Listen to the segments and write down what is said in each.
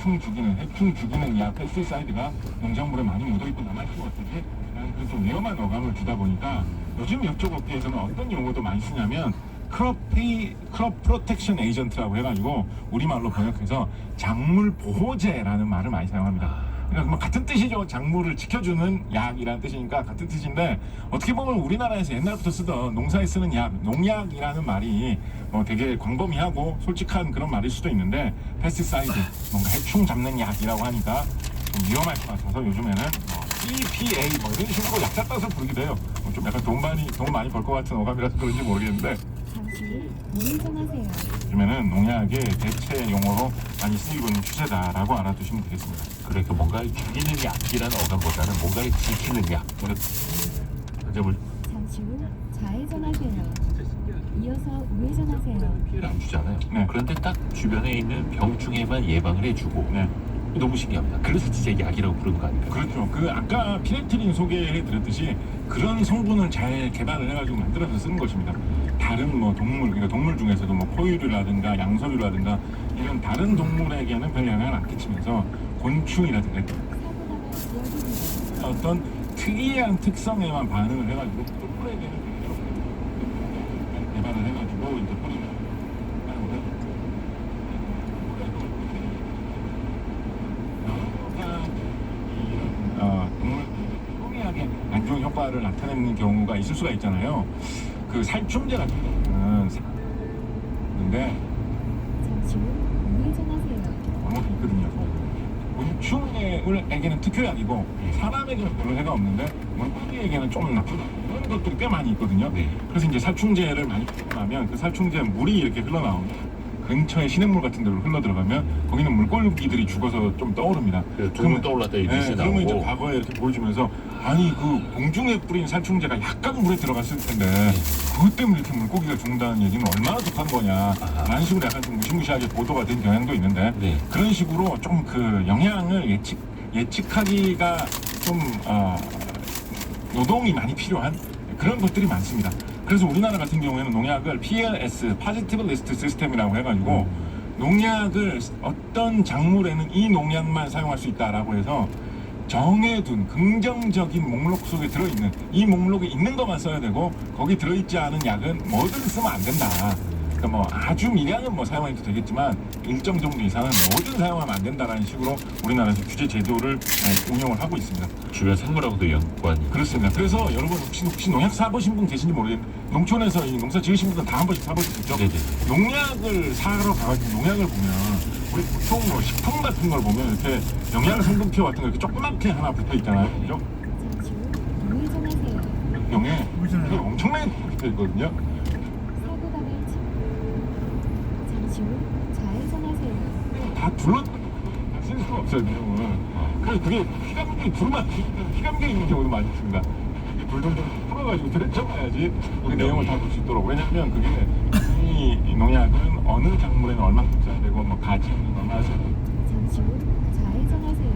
해충 죽이는 약 페스티사이드가 농작물에 많이 묻어있고 남아있을 것 같으니 그런 좀 위험한 어감을 주다 보니까 요즘 이쪽 업계에서는 어떤 용어도 많이 쓰냐면 크롭 프로텍션 에이전트라고 해가지고 우리말로 번역해서 작물 보호제라는 말을 많이 사용합니다. 그러니까 뭐 같은 뜻이죠. 작물을 지켜주는 약이라는 뜻이니까 같은 뜻인데 어떻게 보면 우리나라에서 옛날부터 쓰던 농사에 쓰는 약, 농약이라는 말이 되게 광범위하고 솔직한 그런 말일 수도 있는데 페스티사이드, 뭔가 해충 잡는 약이라고 하니까 좀 위험할 것 같아서 요즘에는 EPA 이런 식으로 약자 따서 부르기도 해요. 좀 약간 돈 많이 벌 것 같은 어감이라서 그런지 모르겠는데 잠시 후 우회전하세요. 요즘에는 농약의 대체 용어로 많이 쓰이고 있는 추세다라고 알아두시면 되겠습니다. 그러니까 뭔가를 죽이는 약이라는 어감보다는 뭔가를 지키는 약. 뭘 잠시 후 좌회전하세요. 이어서 우회전하세요. 피해를 안 주잖아요. 네. 그런데 딱 주변에 있는 병충해만 예방을 해주고 네. 너무 신기합니다. 그래서 진짜 약이라고 부르는 거 아닐까요? 그렇죠. 그 아까 피네틸린 소개해드렸듯이 그런 성분을 잘 개발을 해가지고 만들어서 쓰는 것입니다. 다른 동물, 그러니까 동물 중에서도 포유류라든가 양서류라든가 이런 다른 동물에게는 별 영향을 안 끼치면서 곤충이라든가 어떤 특이한 특성에만 반응을 해가지고 동물에게는 개발을 해가지고 이제 뿌리는 동물 동일하게 안 좋은 효과를 나타내는 경우가 있을 수가 있잖아요. 그 살충제 같은 경우는 근데 잠시 후 우회전하세요. 방법이 있거든요. 곤충에게는 특효약이고 사람에게는 별로 해가 없는데 물고기에게는 좀 나쁘다. 그런 것들이 꽤 많이 있거든요. 네. 그래서 이제 살충제를 많이 뿌리고 나면 그 살충제 물이 이렇게 흘러나오면 근처에 시냇물 같은 데로 흘러 들어가면 거기는 물고기들이 죽어서 좀 떠오릅니다. 두문 떠올랐다 이 뉴스에 그러면 이제 나오고 과거에 이렇게 보여주면서 아니 그 공중에 뿌린 살충제가 약간 물에 들어갔을 텐데 그것 때문에 이렇게 물고기가 죽는다는 얘기는 얼마나 독한 거냐 라는 식으로 약간 좀 무시무시하게 보도가 된 경향도 있는데 네. 그런 식으로 좀 그 영향을 예측하기가 좀 노동이 많이 필요한 그런 것들이 많습니다. 그래서 우리나라 같은 경우에는 농약을 PLS, Positive List System이라고 해가지고 농약을 어떤 작물에는 이 농약만 사용할 수 있다라고 해서 정해둔 긍정적인 목록 속에 들어있는 이 목록에 있는 것만 써야 되고 거기 들어있지 않은 약은 뭐든 쓰면 안 된다. 그러니까 아주 미량은 사용해도 되겠지만 일정 정도 이상은 뭐든 사용하면 안 된다라는 식으로 우리나라에서 규제 제도를 운영을 하고 있습니다. 주변 생물하고도 연관이 그렇습니다. 그래서 여러분 혹시 농약 사보신 분 계신지 모르겠는데 농촌에서 이 농사 지으신 분들은 다 한 번씩 사보셨겠죠? 네네. 농약을 사러 가가지고 농약을 보면 우리 보통 식품 같은 걸 보면 이렇게 영양 성분표 같은 거 이렇게 조그맣게 하나 붙어 있잖아요. 그죠? 잠시 후 우회전하세요. 병에 이게 엄청나게 붙어 있거든요. 사고 다발치. 잠시 후 좌회전하세요. 다 둘러 쓸 수가 없어요, 내용을. 그래서 그게 휘감기 불만 휘감겨 있는 경우도 많이 있습니다. 불좀 풀어가지고 들여쳐봐야지 우리 내용을 다 볼 수 있도록. 왜냐면 그게 이 농약은 어느 작물에는 얼마큼 써야 되고 가지는 얼마나 써야 되고 잠시 후 좌회전하세요.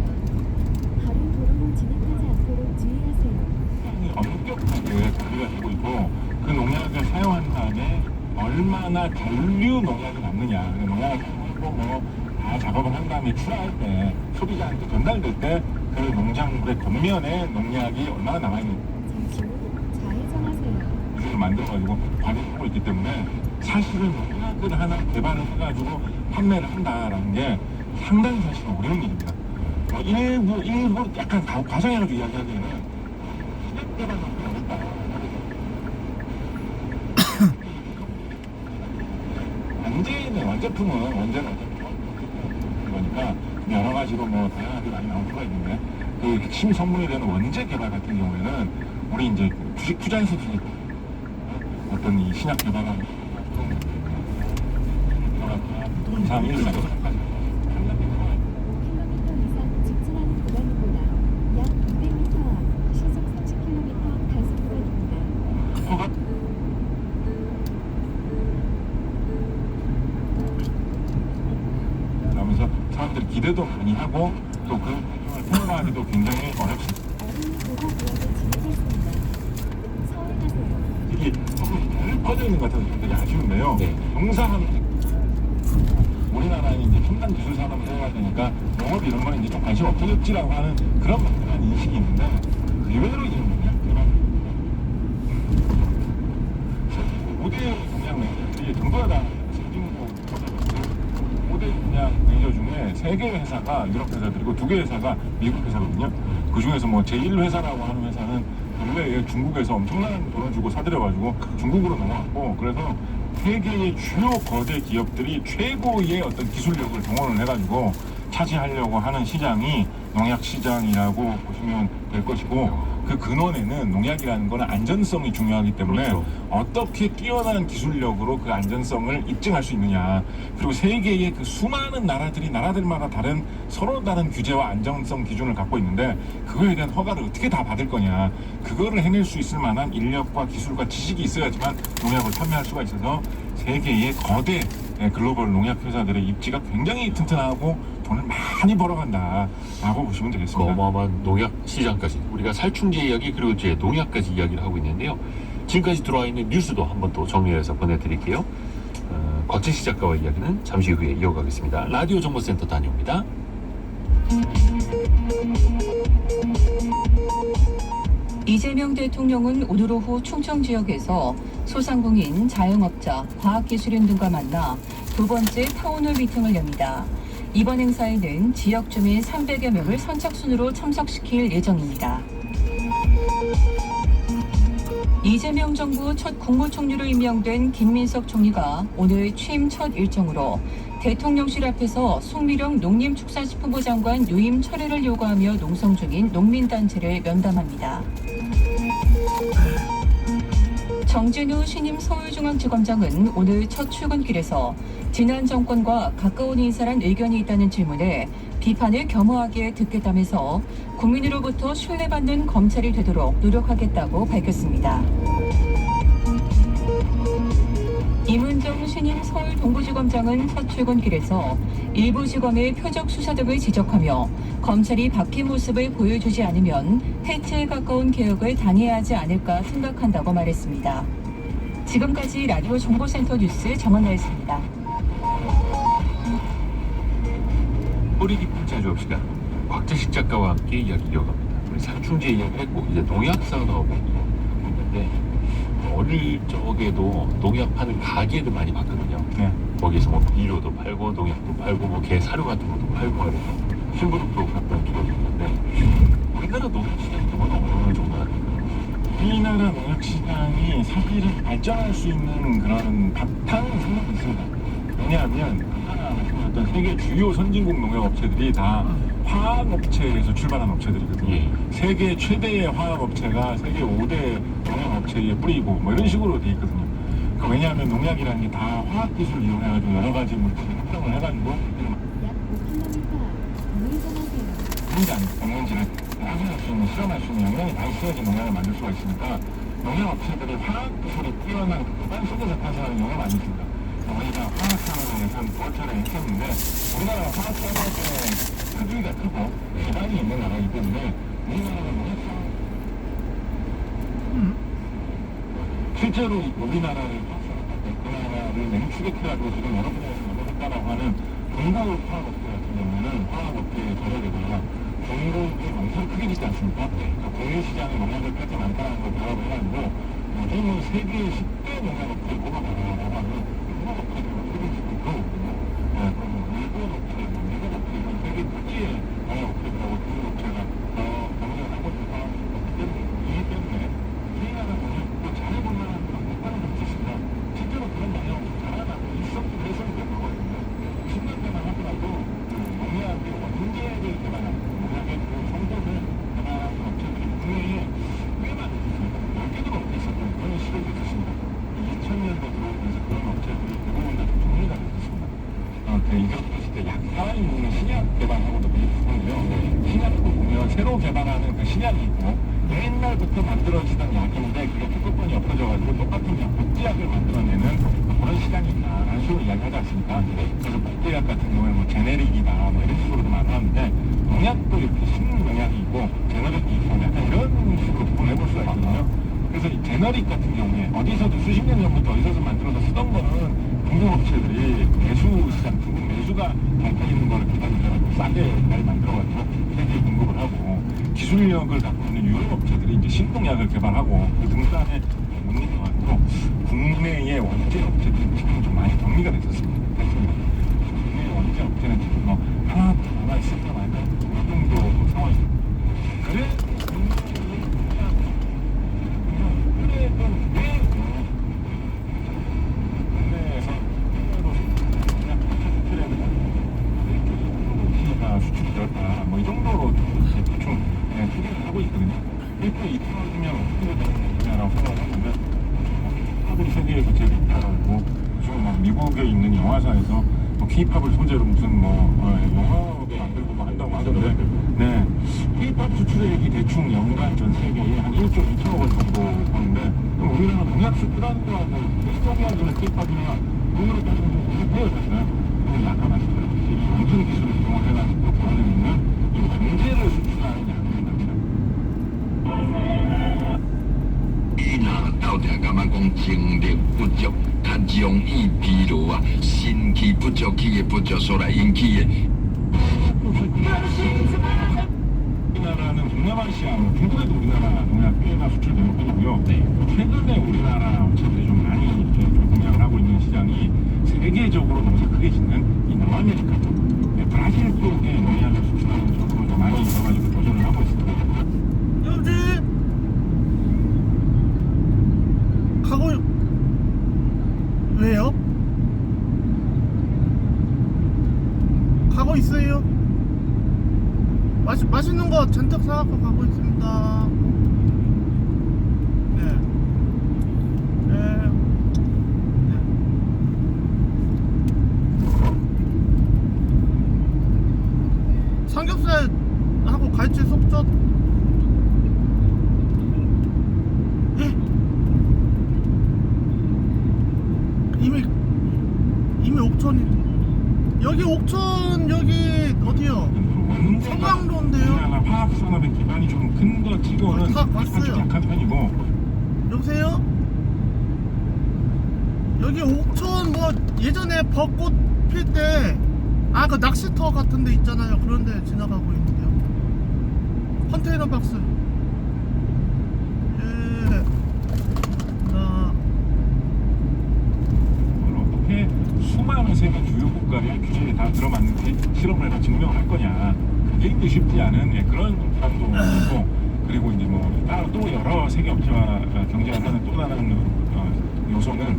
다른 도로로 진입하지 않도록 주의하세요. 엄격하게 관리가 되고 있고 그 농약을 사용한 다음에 얼마나 잔류 농약이 남느냐 농약을 사용하고 다 작업을 한 다음에 출하할 때 소비자한테 전달될 때 그 농작물의 겉면에 농약이 얼마나 남아있는지 잠시 후 좌회전하세요. 기술을 만들어가지고 관리하고 있기 때문에 사실은 농약을 하나 개발을 해가지고 판매를 한다라는 게 상당히 사실은 어려운 일입니다. 일부 약간 과장해가지고 이야기하기에는 시장 개발은 어렵다. 완제품은 원재는 그러니까 여러 가지로 다양하게 많이 나올 수가 있는데 그 핵심 성분이 되는 원재 개발 같은 경우에는 우리 이제 주식 투자에서 어떤 이 신약 개발하는 이상 일상 5km 이상 직진하는 구간입니다. 약 200m 앞 시속 30km 단속 구간입니다. 그러면서 사람들이 기대도 많이 하고 또 그 통과하기도 굉장히 어렵습니다. 어린이 보호 구역에 진입했습니다. 서행하세요. 이게 조금 잘 퍼져 있는 것 같아서 좀 되게 아쉬운데요. 네. 농사하면 우리나라는 이제 첨단 기술 산업을 해야 되니까 농업 이런 거는 이제 좀 관심 없어졌지라고 하는 그런 막연한 인식이 있는데 의외로 이 농약들은 5대 농약 매니저들이 전부 다 선진국 5대 농약 매니저 중에 3개 회사가 유럽 회사들이고 2개 회사가 미국 회사거든요. 그 중에서 뭐 제1회사라고 하는 회사는 원래 중국에서 엄청난 돈을 주고 사들여가지고 중국으로 넘어갔고, 그래서 세계의 주요 거대 기업들이 최고의 어떤 기술력을 동원을 해가지고 차지하려고 하는 시장이 농약 시장이라고 보시면 될 것이고, 그 근원에는 농약이라는 거는 안전성이 중요하기 때문에 그렇죠. 어떻게 뛰어난 기술력으로 그 안전성을 입증할 수 있느냐, 그리고 세계의 그 수많은 나라들마다 다른 서로 다른 규제와 안전성 기준을 갖고 있는데 그거에 대한 허가를 어떻게 다 받을 거냐, 그거를 해낼 수 있을 만한 인력과 기술과 지식이 있어야지만 농약을 판매할 수가 있어서 세계의 거대 글로벌 농약 회사들의 입지가 굉장히 튼튼하고 돈을 많이 벌어간다라고 보시면 그 되겠습니다. 어마어마한 농약 시장까지, 우리가 살충제 이야기 그리고 이제 농약까지 이야기를 하고 있는데요. 지금까지 들어와 있는 뉴스도 한번 또 정리해서 보내드릴게요. 곽진식 작가와 이야기는 잠시 후에 이어가겠습니다. 라디오 정보센터 다녀옵니다. 이재명 대통령은 오늘 오후 충청 지역에서 소상공인, 자영업자, 과학기술인 등과 만나 두 번째 타운홀 미팅을 엽니다. 이번 행사에는 지역 주민 300여 명을 선착순으로 참석시킬 예정입니다. 이재명 정부 첫 국무총리로 임명된 김민석 총리가 오늘 취임 첫 일정으로 대통령실 앞에서 송미령 농림축산식품부 장관 유임 철회를 요구하며 농성 중인 농민단체를 면담합니다. 정진우 신임 서울중앙지검장은 오늘 첫 출근길에서 지난 정권과 가까운 인사란 의견이 있다는 질문에 비판을 겸허하게 듣겠다면서 국민으로부터 신뢰받는 검찰이 되도록 노력하겠다고 밝혔습니다. 임은정 신임 서울 동부지검장은 첫 출근길에서 일부 지검의 표적 수사 등을 지적하며 검찰이 바뀐 모습을 보여주지 않으면 해체에 가까운 개혁을 당해야 하지 않을까 생각한다고 말했습니다. 지금까지 라디오 정보센터 뉴스 정원나였습니다. 뿌리 깊은 제조업 시간, 곽재식 작가와 함께 이야기 이어갑니다. 우리 살충제 이야기를 했고 이제 농약 산업을 있는데 어릴 적에도 농약 파는 가게들 많이 봤거든요. 네. 거기서 뭐 비료도 팔고 농약도 팔고 뭐 개 사료 같은 것도 팔고 하면서 심부름도 갔던 기억이 있는데 우리나라 농약 시장이 어느 정도 할까요? 우리나라 농약 시장이 사실은 발전할 수 있는 그런 바탕 상황이 있습니다. 왜냐하면 아까 말씀드렸던 세계 주요 선진국 농약 업체들이 다 화학업체에서 출발한 업체들이거든요. 예. 세계 최대의 화학업체가 세계 5대 농약업체에 뿌리고 뭐 이런 식으로 돼 있거든요. 그 왜냐하면 농약이라는 게 다 화학기술을 이용해가지고 여러 가지 물질을 합성을 해가지고 약 5km 앞 우회전하세요. 그런지 아니고 건강지를 확인할 수 있는, 실험할 수 있는 영양이 다 있어야지 농약을 만들 수가 있으니까 농약업체들이 화학기술이 뛰어난 그간 속에서 탄생하는 경우가 많이 있습니다. 우리가 화학산업에서는 부활차를 했었는데 우리나라 화학산업의 크기가 크고 기반이 있는 나라이기 때문에 우리나라는 농약산업 실제로 우리나라를 우리나라를 냉추격해가지고 지금 여러 분야에서 넘어갔다라고 하는 공급 화학업체 같은 경우는 화학업체에 저력에다가 공급이 엄청 크게 있지 않습니까? 그 공유 시장에 농약을 팔지 않다는 걸 결합을 해가지고 요즘은 세계 10대 농약업체 뭐가 많아라고 하는 농약업체들을 크게 지금 들어오거든요. 그러면 일본 업체, 미국 업체, 이런 세계 국제의 농약업체들하고 중국업체가 경쟁을 하고 있는 상황이기 때문에 우리나라 농약국도 잘해볼 만한 그런 못하는 게 있습니다. 실제로 그런 농약업체 잘하다고 있었기도 했었는데 그거거든요. 10년 대만 하더라도 그 농약의 원재를 개발하는 농약의 그 성분을 개발하는 업체들이 국내에 꽤 많이 있습니다. 10개도 넘게 있었던 그런 시대도 있었습니다. 2000년대 들어오면서 그런 업체들이 대부분 다 정리가 됐습니다. 그 이겼을 때 약간이 있는 신약 개발하고도 비슷한데요. 신약도 보면 새로 개발하는 그 신약이 있고 옛날부터 만들어지던 약인데 그게 특허권이 없어져가지고 똑같은 약, 복제약을 만들어내는 그런 시장이 있다라는 식으로 이야기하지 않습니까? 그래서 복제약 같은 경우에 뭐 제네릭이다 뭐 이런 식으로도 많았는데 농약도 이렇게 신농약이 있고 제너릭이 있고 약간 이런 식으로 구분해볼 수가 있거든요. 그래서 이 제너릭 같은 경우에 어디서도 수십 년 전부터 어디서도 만들어서 쓰던 거는 중국 업체들이 내수 시장, 중국 내수가 잘 있는 거를 기반으로 싸게 잘 만들어가지고 세계에 공급을 하고 기술력을 갖고 있는 유럽 업체들이 이제 신동약을 개발하고 그 등산에 못 이겨가지고 국내의 원재 업체들이 지금 좀 많이 정리가 됐었습니다. 국내 원재 업체는 지금 뭐 하나 있을까 말까 이 정도 상황입니다. 그래서 수출이 될까 뭐이 정도로 대충 추진을 하고 있거든요. 일단 이 떨어지면 어떻게 되는 거냐라고 생각을 해보면 팝이 세계에서 제일 있다고 요즘 막 미국에 있는 영화사에서 뭐 K-팝을 소재로 무슨 영화도 만들고 뭐 한다고 하던데 네 K-팝 수출액이 대충 연간 전 세계에 한 1조 2천억 원 정도 버는데 그럼 우리나라 농약 수출하는 거하고 수동약이나 K-팝이나 돈으로 따지면 비슷해요 사실은. 아까 말씀드린 이 원천 기술을 이용해가지고 보내는 이 원재를 수출하는 양입니다. 伊若到底感觉讲精力不足，较容易疲劳啊，心气不足、气的不足所来引起的。 우리나라는 동남아시아, 중국에도 우리나라 농약 꽤나 수출되는 편이고요. 최근에 우리나라 업체들이 좀 많이 이렇게 좀 공략을 하고 있는 시장이 세계적으로 농사 크게 짓는 이 남아메리카 쪽, 브라질 쪽에 농약을 수출하는 쪽으로 좀 많이 있어가지고 도전을 하고 있습니다. 여보세요? 가고 왜요? 가고 있어요. 맛있는 거 잔뜩 사갖고 가고 있습니다. 네. 네. 삼겹살하고 갈치 속젓. 이미 옥천이 여기 옥천 여기 어디요? 성강로인데요. 우리나라 화학 산업의 기반이 좀 큰 거 치고는 다 왔어요. 좀 약한 편이고. 여보세요? 여기 옥천 뭐 예전에 벚꽃 필 때 그 낚시터 같은 데 있잖아요. 그런 데 지나가고 있는데요. 컨테이너 박스. 예. 어떻게 수많은 세계 주요 국가의 규제에 다 들어맞는 실험을 해서 증명할 거냐. 그게 이제 쉽지 않은 그런 부담도 있고, 그리고 이제 뭐 따로 또 여러 세계 업체와 경쟁을 하는 또 다른 요소는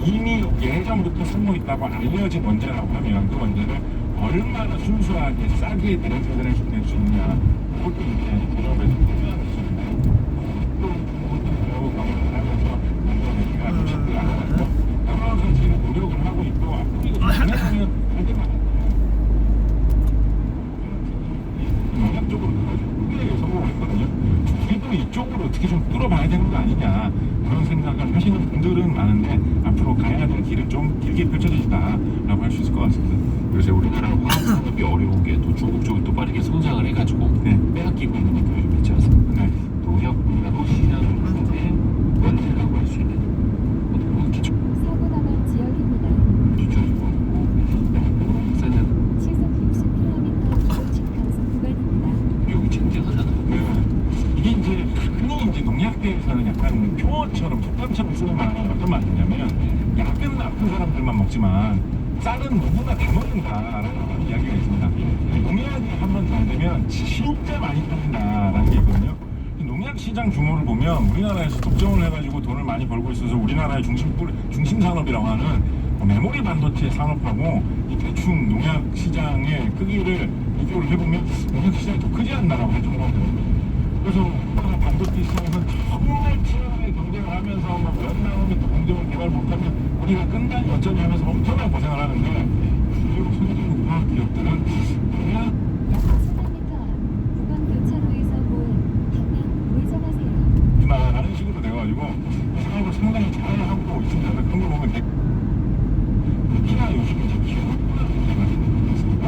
이미 예전부터 쓰고 있다고 알려진 원재라고 하면 그 원재를 얼마나 순수하게 싸게 대체를 낼 수 있냐. 그것도 이제 본업에서 중요한 기술인데 또 그것도 배우고 하면서 만들어내기가 좀 쉽지 않아서 여러 가지 노력을 하고 있고 앞으로 이거 진행하면 할 때가 농약 쪽으로 가가지고 크게 성공했거든요. 우리도 이쪽으로 어떻게 좀 뚫어봐야 되는 거 아니냐 그런 생각을 하시는 분들은 많은데 앞으로 가야 될 길은 좀 길게 펼쳐지다라고 할 수 있을 것 같습니다. 그래서 우리나라 화학 산업이 어려운 게 또 중국 쪽이 또 빠르게 성장을 해가지고 네. 빼앗기고 있는 것들이 좀 있지 않습니까? 네. 농약하고 시장의 원재라고 할 수 있는 어떤 뭐 기초 사고 나갈 지역입니다. 기초지고 세는 시속 60km 직간선 구간입니다. 여기 쟁쟁하잖아. 이게 이제 흔히 이제 농약대에서는 약간 표어처럼 속담처럼 쓰는 말은 어떤 말이냐면 약은 나쁜 사람들만 먹지만 쌀은 누구나 다 먹는다라는 이야기가 있습니다. 농약이 한 번 잘 되면 진짜 많이 팔린다라는 게 있거든요. 농약 시장 규모를 보면 우리나라에서 독점을 해가지고 돈을 많이 벌고 있어서 우리나라의 중심 산업이라고 하는 메모리 반도체 산업하고 이 대충 농약 시장의 크기를 비교를 해보면 농약 시장이 더 크지 않나라고 할 정도거든요. 그래서 우리나라 반도체 시장에서는 정말 치열하게 경쟁을 하면서 몇 나오면 또 공정을 개발 못하면 우리가 끝나니 어쩌냐 하면서 엄청나게 고생을 하는데 실제로 선진국 화학 기업들은 그냥 400m 앞 구간 교차로에서 본 방향 우회전하세요. 라는 식으로 돼가지고 사업을 상당히 잘하고 있습니다. 그런 거 보면 특히나 요즘 이제 기후변화 문제가 있습니다.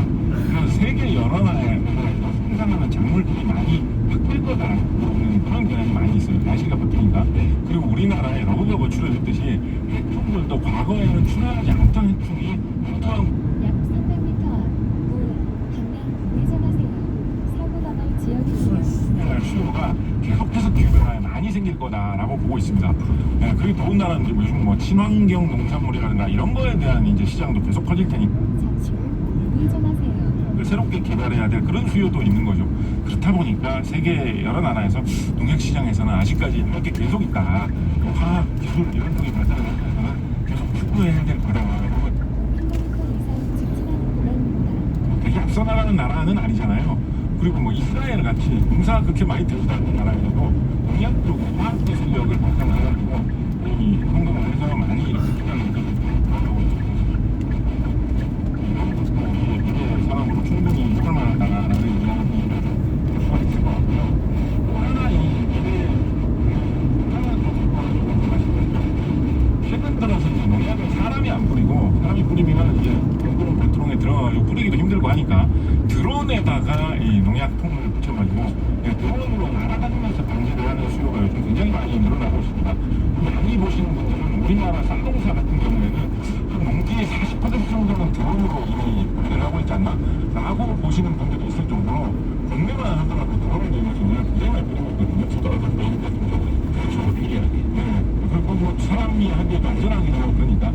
그래서 세계 여러 나라에서 생산하는 작물들이 많이 바뀔 거다라는 그런 경향이 많이 있어요. 날씨가 바뀌니까. 그리고 우리나라에 러브가 출연했듯이 해충들도 과거에는 출연하지 않던 수요가 계속해서 기후변화에 많이 생길 거다라고 보고 있습니다. 예, 그리고 더군다나 이제 요즘 뭐 친환경 농산물이라든가 이런 거에 대한 이제 시장도 계속 커질 테니까 잠시 후 우회전하세요. 새롭게 개발해야 될 그런 수요도 있는 거죠. 그렇다 보니까 세계 여러 나라에서 농약 시장에서는 아직까지 할 게 계속 있다. 화학 기술 이런 쪽에 발달을 하기 위해서는 계속 추구해야 될 거다. 1km 이상 직진하는 구간입니다. 되게 앞서 나가는 나라는 아니잖아요. 그리고 뭐 이스라엘 같이 농사 그렇게 많이 되지도 않는 나라에서도 농약 쪽 화학 기술력을 발전해가지고 이 성공을 해서 많이 이렇게 투자를 하고 있습니다. 미래 산업으로 충분히 해볼 만하다라는 이야기를 볼 수가 있을 것 같고요. 또 하나 이 미래 최근 들어서 이제 농약을 사람이 안 뿌리고 사람이 뿌리면 이제 동그란 배트롱에 들어가지고 뿌리기도 힘들고 하니까 드론에다가 이 농약통을 붙여가지고 드론으로 날아다니면서 방지를 하는 수요가 요즘 굉장히 많이 늘어나고 있습니다. 많이 보시는 분들은 우리나라 쌀농사 같은 경우에는 한 농지의 40% 정도는 드론으로 이미 분배를 하고 있지 않나? 라고 보시는 분들이 있을 정도로 국내만 하더라도 드론을 이용해서 굉장히 많이 뿌리고 있거든요. 저도 얼굴 메인 같은 경우에 그렇죠. 필요하게. 네. 그리고 뭐 사람이 하기에도 안전하기도 하고 그러니까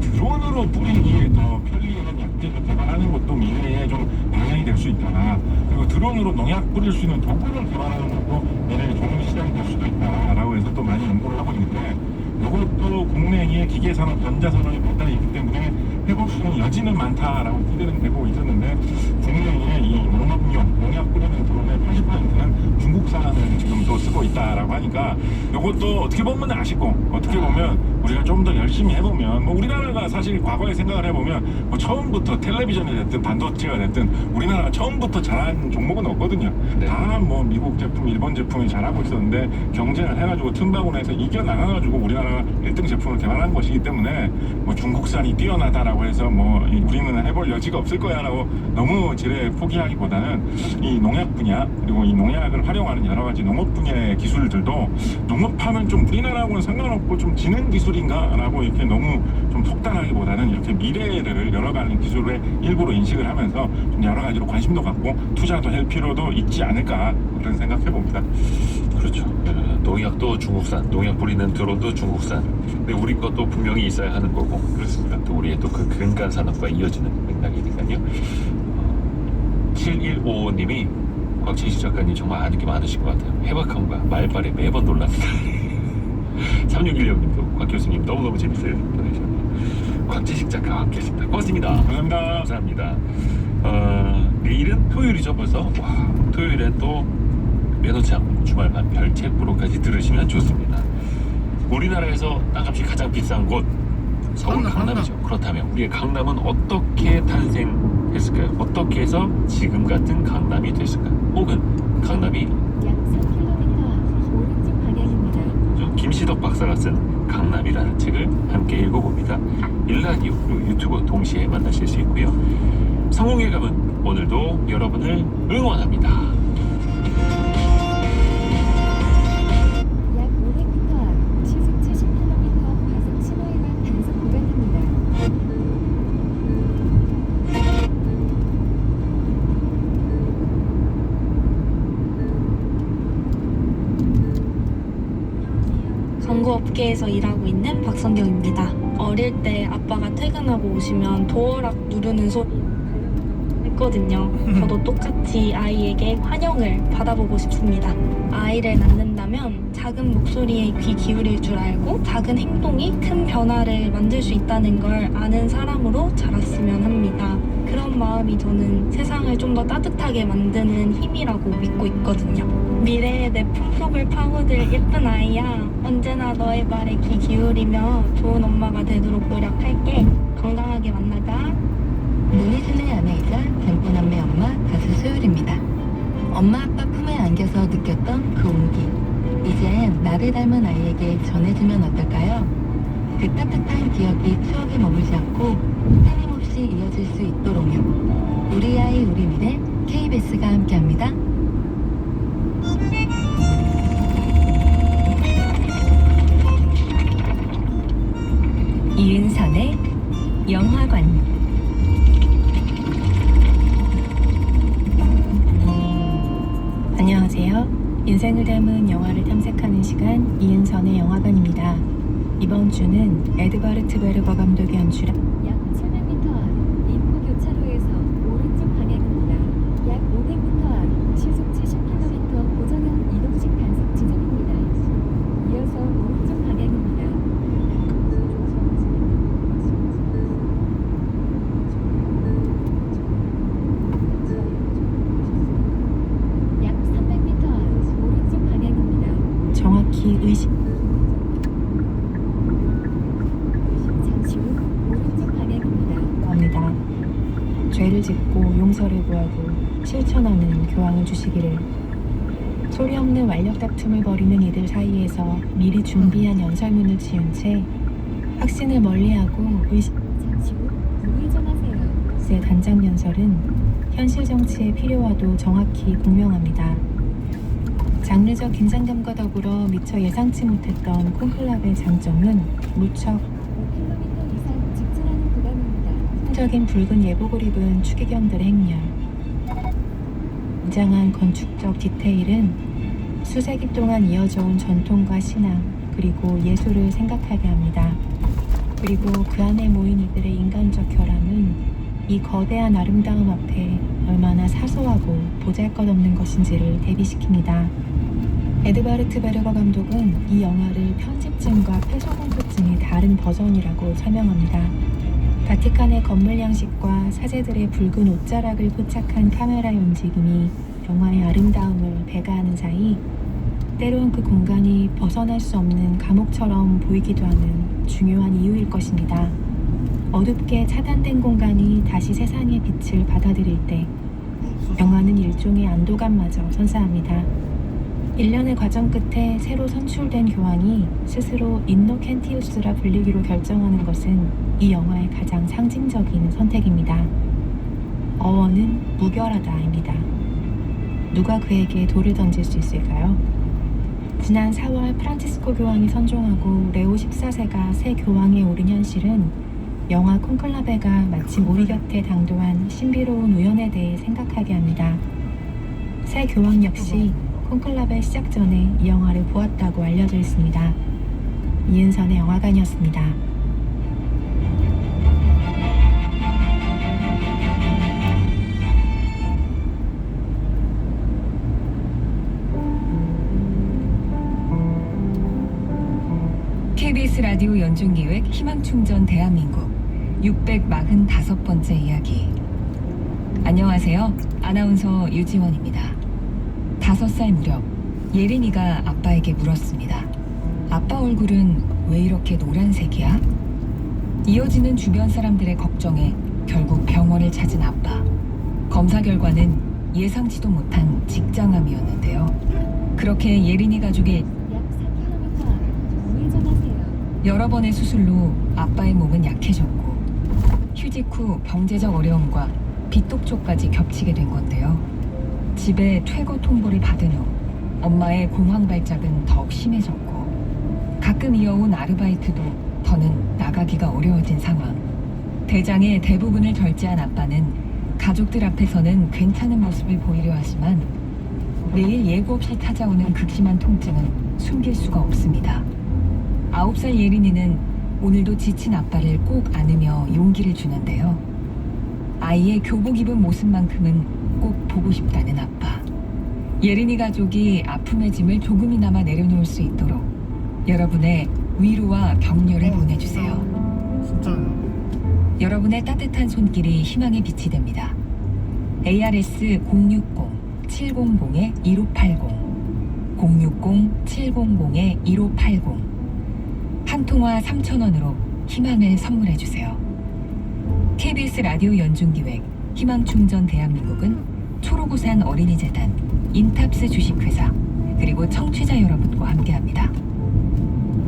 드론으로 뿌리기에 더 편리한 약재를 개발하는 것도 미래에 좀 방향이 될 수 있다. 그리고 드론으로 농약 뿌릴 수 있는 도구를 개발하는 것도 미래에 좋은 시장이 될 수도 있다라고 해서 또 많이 연구를 하고 있는데 이것도 국내의 기계산업, 전자산업이 발달이 있기 때문에 회복 수 있는 여지는 많다라고 기대는 되고 있었는데 국내의 이 농업용 농약 뿌리는 드론의 80%는 중국산을 지금 또 쓰고 있다라고 하니까 이것도 어떻게 보면 아쉽고 어떻게 보면 우리가 좀 더 열심히 해보면 뭐 우리나라가 사실 과거에 생각을 해보면 뭐 처음부터 텔레비전이 됐든 반도체가 됐든 우리나라가 처음부터 잘한 종목은 없거든요. 네. 다 뭐 미국 제품, 일본 제품이 잘하고 있었는데 경쟁을 해가지고 틈바구니에서 이겨나가가지고 우리나라가 1등 제품을 개발한 것이기 때문에 뭐 중국산이 뛰어나다라고 해서 뭐 우리는 해볼 여지가 없을 거야라고 너무 지레 포기하기보다는 이 농약 분야 그리고 이 농약을 활용하는 여러 가지 농업 분야의 기술들도 농업하면 좀 우리나라하고는 상관없고 좀 지능 기술인가라고 이렇게 너무 좀 속단하기보다는 이렇게 미래를 열어가는 기술의 일부로 인식을 하면서 좀 여러 가지로 관심도 갖고 투자도 할 필요도 있지 않을까 그런 생각해 봅니다. 그렇죠. 농약도 중국산, 농약 뿌리는 드론도 중국산. 근데 우리 것도 분명히 있어야 하는 거고. 그렇습니다. 또 우리의 또 그 근간 산업과 이어지는 맥락이니까요. 7155님이 곽진식 작가님 정말 아는 게 많으신 것 같아요. 해박함과 말발에 매번 놀랍니다. 3616님도 곽 교수님 너무너무 재밌어요. 보내주셨네요. 곽진식 작가와 함께했습니다. 고맙습니다. 감사합니다. 감사합니다. 내일은 토요일이죠 벌써. 와, 토요일엔 또 빼놓지 않고 주말만 별책 프로까지 들으시면 좋습니다. 우리나라에서 땅값이 가장 비싼 곳 서울 강남이죠. 그렇다면 우리의 강남은 어떻게 탄생했을까요? 어떻게 해서 지금 같은 강남이 됐을까요? 혹은 강남이 약 3km 앞 오른쪽 방향입니다. 김시덕 박사가 쓴 강남이라는 책을 함께 읽어봅니다. 일라디오 그리고 유튜브 동시에 만나실 수 있고요. 성공에 가면 오늘도 여러분을 응원합니다. 약 500m 앞 시속 70km 과속 신호위반 단속 구간입니다. 광고업계에서 일하고 있는 박성경입니다. 어릴 때 아빠가 퇴근하고 오시면 도어락 누르는 소리 했거든요. 저도 똑같이 아이에게 환영을 받아보고 싶습니다. 아이를 낳는다면 작은 목소리에 귀 기울일 줄 알고 작은 행동이 큰 변화를 만들 수 있다는 걸 아는 사람으로 자랐으면 합니다. 그런 마음이 저는 세상을 좀 더 따뜻하게 만드는 힘이라고 믿고 있거든요. 미래의 내 품속을 파고들 예쁜 아이야. 언제나 너의 말에 귀 기울이며 좋은 엄마가 되도록 노력할게. 건강하게 만나자. 문희준의 아내이자 잼뿌남매 엄마 가수 소율입니다. 엄마 아빠 품에 안겨서 느꼈던 그 온기 이젠 나를 닮은 아이에게 전해주면 어떨까요? 그 따뜻한 기억이 추억에 머물지 않고 끊임없이 이어질 수 있도록요. 우리 아이 우리 미래 KBS가 함께합니다. 이은선의 영화관. 안녕하세요. 인생을 담은 영화를 탐색하는 시간 이은선의 영화관입니다. 이번 주는 에드바르트 베르거 감독이 연출한 약 700m 앞 인포 교차로에서 오른쪽 방향입니다. 약 500m 앞 시속 70km 고정형 이동식 단속 지점입니다. 이어서 오른쪽 방향입니다. 약 300m 앞 오른쪽 방향입니다. 정확히 의식 잠시 후 오른쪽 방향입니다. 합니다. 죄를 짓고 용서를 구하고 실천하는 교황을 주시기를. 소리 없는 완력 다툼을 벌이는 이들 사이에서 미리 준비한 연설문을 지은 채 확신을 멀리하고 잠시 후 우회전하세요. 의식의 단장 연설은 현실 정치의 필요와도 정확히 공명합니다. 장르적 긴장감과 더불어 미처 예상치 못했던 콘클라베의 장점은 무척 5km 이상 직진하는 구간입니다. 적인 붉은 예복을 입은 추기경들의 행렬, 웅장한 건축적 디테일은 수세기 동안 이어져온 전통과 신앙 그리고 예술을 생각하게 합니다. 그리고 그 안에 모인 이들의 인간적 결함은 이 거대한 아름다움 앞에 얼마나 사소하고 보잘것없는 것인지를 대비시킵니다. 에드바르트 베르거 감독은 이 영화를 편집증과 폐소공포증의 다른 버전이라고 설명합니다. 바티칸의 건물 양식과 사제들의 붉은 옷자락을 포착한 카메라의 움직임이 영화의 아름다움을 배가하는 사이 때론 그 공간이 벗어날 수 없는 감옥처럼 보이기도 하는 중요한 이유일 것입니다. 어둡게 차단된 공간이 다시 세상의 빛을 받아들일 때 영화는 일종의 안도감마저 선사합니다. 1년의 과정 끝에 새로 선출된 교황이 스스로 인노켄티우스라 불리기로 결정하는 것은 이 영화의 가장 상징적인 선택입니다. 어원은 무결하다입니다. 누가 그에게 돌을 던질 수 있을까요? 지난 4월 프란치스코 교황이 선종하고 레오 14세가 새 교황에 오른 현실은 영화 콘클라베가 마침 우리 곁에 당도한 신비로운 우연에 대해 생각하게 합니다. 새 교황 역시 콘클라베 시작 전에 이 영화를 보았다고 알려져 있습니다. 이은선의 영화관이었습니다. KBS 라디오 연중기획 희망충전 대한민국 645번째 이야기. 안녕하세요. 아나운서 유지원입니다. 5살 무렵 예린이가 아빠에게 물었습니다. 아빠 얼굴은 왜 이렇게 노란색이야? 이어지는 주변 사람들의 걱정에 결국 병원을 찾은 아빠. 검사 결과는 예상치도 못한 직장암이었는데요. 그렇게 예린이 가족의 약 4km 앞 우회전하세요. 여러 번의 수술로 아빠의 몸은 약해졌고 휴직 후 경제적 어려움과 빚독촉까지 겹치게 된 건데요. 집에 퇴거 통보를 받은 후 엄마의 공황 발작은 더욱 심해졌고 가끔 이어온 아르바이트도 더는 나가기가 어려워진 상황. 대장의 대부분을 결제한 아빠는 가족들 앞에서는 괜찮은 모습을 보이려 하지만 매일 예고 없이 찾아오는 극심한 통증은 숨길 수가 없습니다. 9살 예린이는 오늘도 지친 아빠를 꼭 안으며 용기를 주는데요. 아이의 교복 입은 모습만큼은 꼭 보고 싶다는 아빠. 예린이 가족이 아픔의 짐을 조금이나마 내려놓을 수 있도록 여러분의 위로와 격려를 보내주세요. 진짜요. 여러분의 따뜻한 손길이 희망의 빛이 됩니다. ARS 060-700-1580 060-700-1580 한 통화 3,000원으로 희망을 선물해주세요. KBS 라디오 연중기획 희망충전 대한민국은 초록우산 어린이재단, 인탑스 주식회사, 그리고 청취자 여러분과 함께합니다.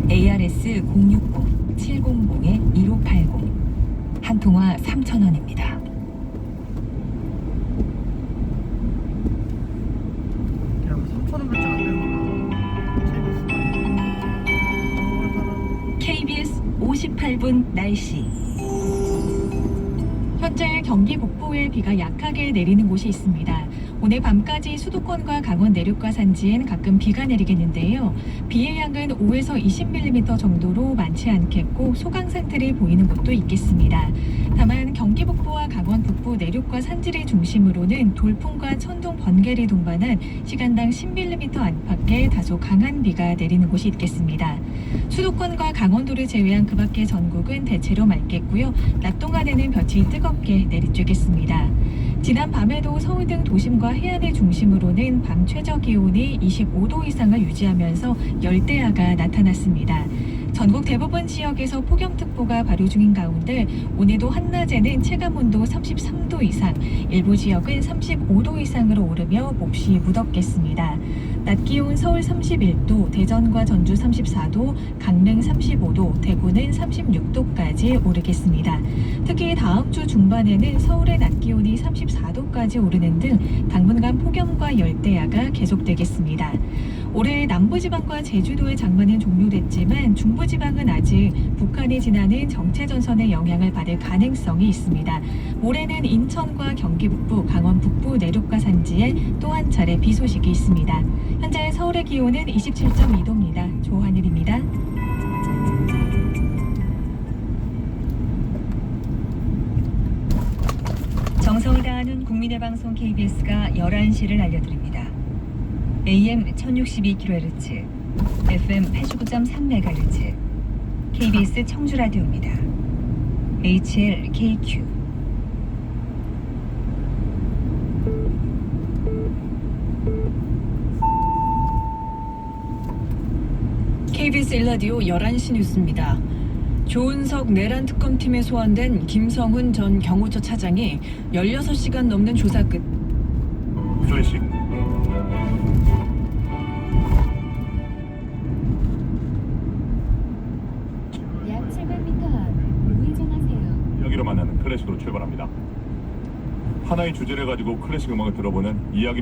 ARS 060-700-1580 한 통화 3,000원입니다. 야, 3,000원밖에 안 되구나. KBS 58분 날씨. 현재 경기 북부에 비가 약하게 내리는 곳이 있습니다. 오늘 밤까지 수도권과 강원 내륙과 산지엔 가끔 비가 내리겠는데요. 비의 양은 5에서 20mm 정도로 많지 않겠고 소강 상태를 보이는 곳도 있겠습니다. 다만 경기 북부와 강원 북부 내륙과 산지를 중심으로는 돌풍과 천둥, 번개를 동반한 시간당 10mm 안팎의 다소 강한 비가 내리는 곳이 있겠습니다. 수도권과 강원도를 제외한 그 밖의 전국은 대체로 맑겠고요. 낮 동안에는 볕이 뜨겁게 내리쬐겠습니다. 지난 밤에도 서울 등 도심과 해안을 중심으로는 밤 최저 기온이 25도 이상을 유지하면서 열대야가 나타났습니다. 전국 대부분 지역에서 폭염특보가 발효 중인 가운데 오늘도 한낮에는 체감온도 33도 이상, 일부 지역은 35도 이상으로 오르며 몹시 무덥겠습니다. 낮 기온 서울 31도, 대전과 전주 34도, 강릉 35도, 대구는 36도까지 오르겠습니다. 특히 다음 주 중반에는 서울의 낮 기온이 34도까지 오르는 등 당분간 폭염과 열대야가 계속되겠습니다. 올해 남부지방과 제주도의 장마는 종료됐지만 중부지방은 아직 북한이 지나는 정체전선의 영향을 받을 가능성이 있습니다. 올해는 인천과 경기 북부, 강원 북부 내륙과 산지에 또 한 차례 비 소식이 있습니다. 현재 서울의 기온은 27.2도입니다. 조하늘입니다. 정성을 다하는 국민의 방송 KBS가 11시를 알려드립니다. AM 1062kHz, FM 89.3MHz, KBS 청주라디오입니다. HLKQ. KBS 1라디오 11시 뉴스입니다. 조은석 내란 특검팀에 소환된 김성훈 전 경호처 차장이 16시간 넘는 조사 끝 클래식. 약 700m 앞 우회전하세요. 이야기로 만나는 클래식으로 출발합니다. 하나의 주제를 가지고 클래식 음악을 들어보는 이야기로